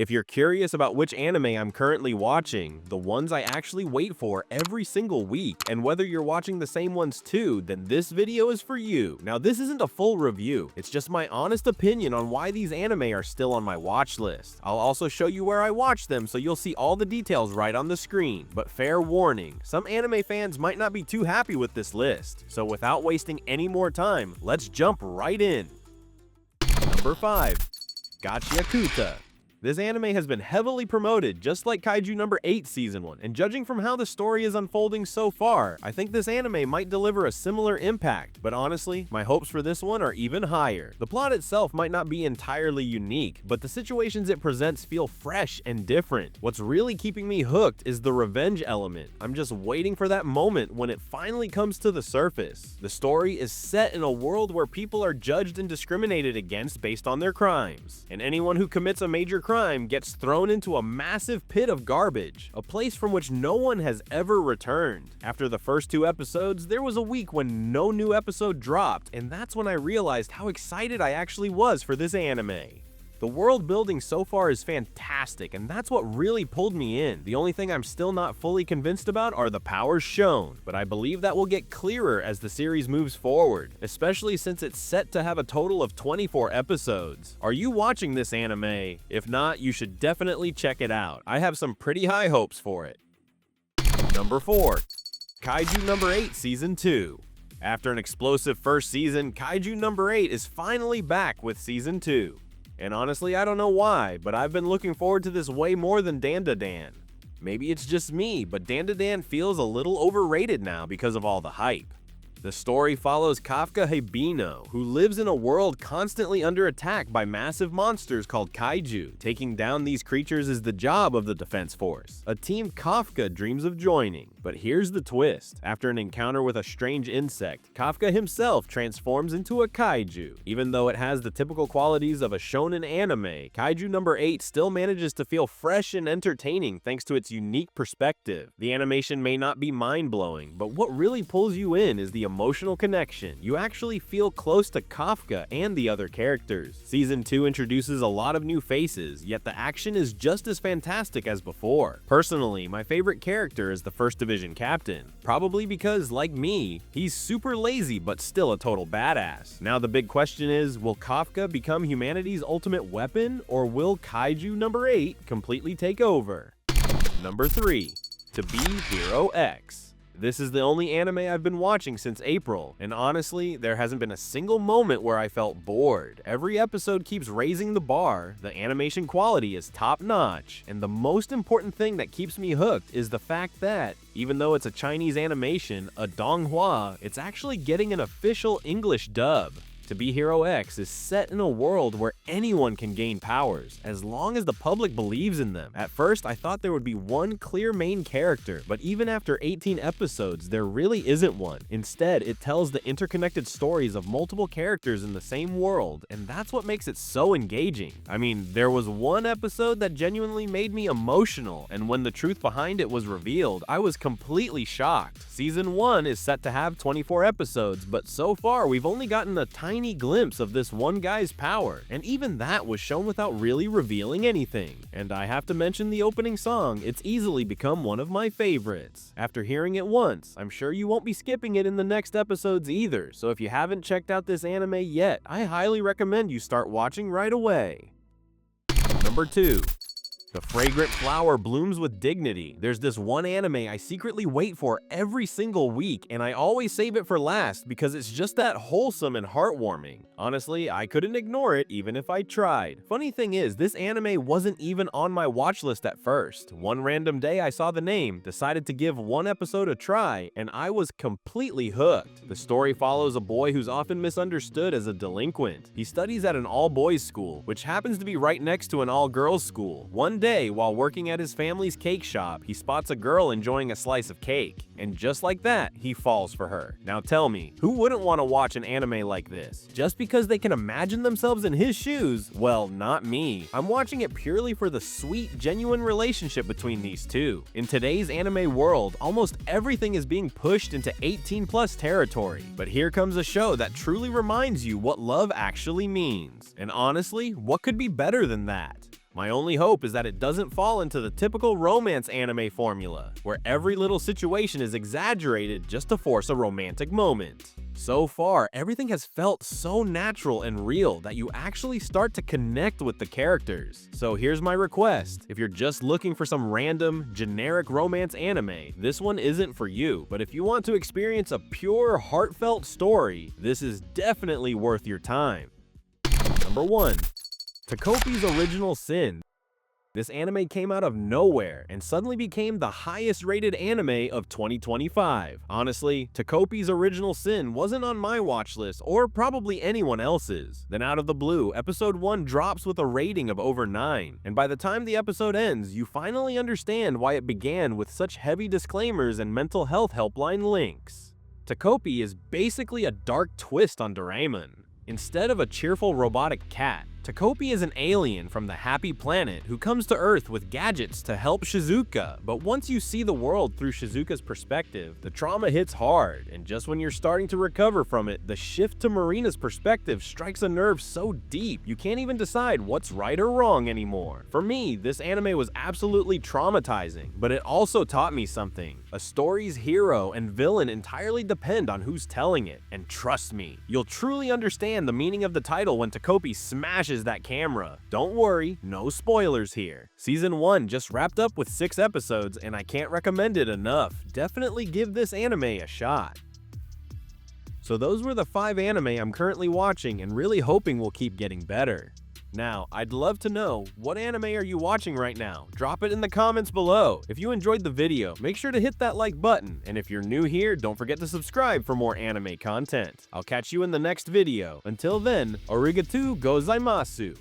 If you're curious about which anime I'm currently watching, the ones I actually wait for every single week, and whether you're watching the same ones too, then this video is for you. Now, this isn't a full review, it's just my honest opinion on why these anime are still on my watch list. I'll also show you where I watch them so you'll see all the details right on the screen. But fair warning, some anime fans might not be too happy with this list. So without wasting any more time, let's jump right in. Number 5. Gachiakuta. This anime has been heavily promoted, just like Kaiju number 8 Season 1, and judging from how the story is unfolding so far, I think this anime might deliver a similar impact, but honestly, my hopes for this one are even higher. The plot itself might not be entirely unique, but the situations it presents feel fresh and different. What's really keeping me hooked is the revenge element. I'm just waiting for that moment when it finally comes to the surface. The story is set in a world where people are judged and discriminated against based on their crimes, and anyone who commits a major crime gets thrown into a massive pit of garbage, a place from which no one has ever returned. After the first 2 episodes, there was a week when no new episode dropped, and that's when I realized how excited I actually was for this anime. The world building so far is fantastic, and that's what really pulled me in. The only thing I'm still not fully convinced about are the powers shown, but I believe that will get clearer as the series moves forward, especially since it's set to have a total of 24 episodes. Are you watching this anime? If not, you should definitely check it out. I have some pretty high hopes for it. Number 4. Kaiju number 8 Season 2. After an explosive first season, Kaiju number 8 is finally back with Season 2. And honestly, I don't know why, but I've been looking forward to this way more than Dandadan. Maybe it's just me, but Dandadan feels a little overrated now because of all the hype. The story follows Kafka Hibino, who lives in a world constantly under attack by massive monsters called kaiju. Taking down these creatures is the job of the Defense Force, a team Kafka dreams of joining. But here's the twist. After an encounter with a strange insect, Kafka himself transforms into a kaiju. Even though it has the typical qualities of a shonen anime, Kaiju number 8 still manages to feel fresh and entertaining thanks to its unique perspective. The animation may not be mind-blowing, but what really pulls you in is the emotional connection. You actually feel close to Kafka and the other characters. Season 2 introduces a lot of new faces, yet the action is just as fantastic as before. Personally, my favorite character is the First Division captain, probably because, like me, he's super lazy but still a total badass. Now the big question is, will Kafka become humanity's ultimate weapon, or will Kaiju number 8 completely take over? Number 3. To Be Hero X. This is the only anime I've been watching since April, and honestly, there hasn't been a single moment where I felt bored. Every episode keeps raising the bar, the animation quality is top-notch, and the most important thing that keeps me hooked is the fact that, even though it's a Chinese animation, a donghua, it's actually getting an official English dub. To Be Hero X is set in a world where anyone can gain powers, as long as the public believes in them. At first, I thought there would be one clear main character, but even after 18 episodes, there really isn't one. Instead, it tells the interconnected stories of multiple characters in the same world, and that's what makes it so engaging. I mean, there was one episode that genuinely made me emotional, and when the truth behind it was revealed, I was completely shocked. Season 1 is set to have 24 episodes, but so far we've only gotten a tiny glimpse of this one guy's power, and even that was shown without really revealing anything. And I have to mention the opening song, it's easily become one of my favorites. After hearing it once, I'm sure you won't be skipping it in the next episodes either, so if you haven't checked out this anime yet, I highly recommend you start watching right away. Number 2. The fragrant flower blooms with dignity. There's this one anime I secretly wait for every single week, and I always save it for last because it's just that wholesome and heartwarming. Honestly, I couldn't ignore it even if I tried. Funny thing is, this anime wasn't even on my watch list at first. One random day I saw the name, decided to give one episode a try, and I was completely hooked. The story follows a boy who's often misunderstood as a delinquent. He studies at an all-boys school, which happens to be right next to an all-girls school. One day, while working at his family's cake shop, he spots a girl enjoying a slice of cake, and just like that, he falls for her. Now tell me, who wouldn't want to watch an anime like this? Just because they can imagine themselves in his shoes? Well, not me. I'm watching it purely for the sweet, genuine relationship between these two. In today's anime world, almost everything is being pushed into 18+ territory, but here comes a show that truly reminds you what love actually means. And honestly, what could be better than that? My only hope is that it doesn't fall into the typical romance anime formula, where every little situation is exaggerated just to force a romantic moment. So far, everything has felt so natural and real that you actually start to connect with the characters. So here's my request. If you're just looking for some random, generic romance anime, this one isn't for you. But if you want to experience a pure, heartfelt story, this is definitely worth your time. Number 1. Takopi's Original Sin. This anime came out of nowhere and suddenly became the highest rated anime of 2025. Honestly, Takopi's Original Sin wasn't on my watch list or probably anyone else's. Then out of the blue, episode 1 drops with a rating of over 9, and by the time the episode ends, you finally understand why it began with such heavy disclaimers and mental health helpline links. Takopi is basically a dark twist on Doraemon. Instead of a cheerful robotic cat, Takopi is an alien from the Happy Planet who comes to Earth with gadgets to help Shizuka, but once you see the world through Shizuka's perspective, the trauma hits hard, and just when you're starting to recover from it, the shift to Marina's perspective strikes a nerve so deep you can't even decide what's right or wrong anymore. For me, this anime was absolutely traumatizing, but it also taught me something. A story's hero and villain entirely depend on who's telling it, and trust me, you'll truly understand the meaning of the title when Takopi smashes that camera. Don't worry, no spoilers here. Season 1 just wrapped up with 6 episodes and I can't recommend it enough. Definitely give this anime a shot. So those were the 5 anime I'm currently watching and really hoping will keep getting better. Now, I'd love to know, what anime are you watching right now? Drop it in the comments below. If you enjoyed the video, make sure to hit that like button, and if you're new here, don't forget to subscribe for more anime content. I'll catch you in the next video. Until then, arigatou gozaimasu!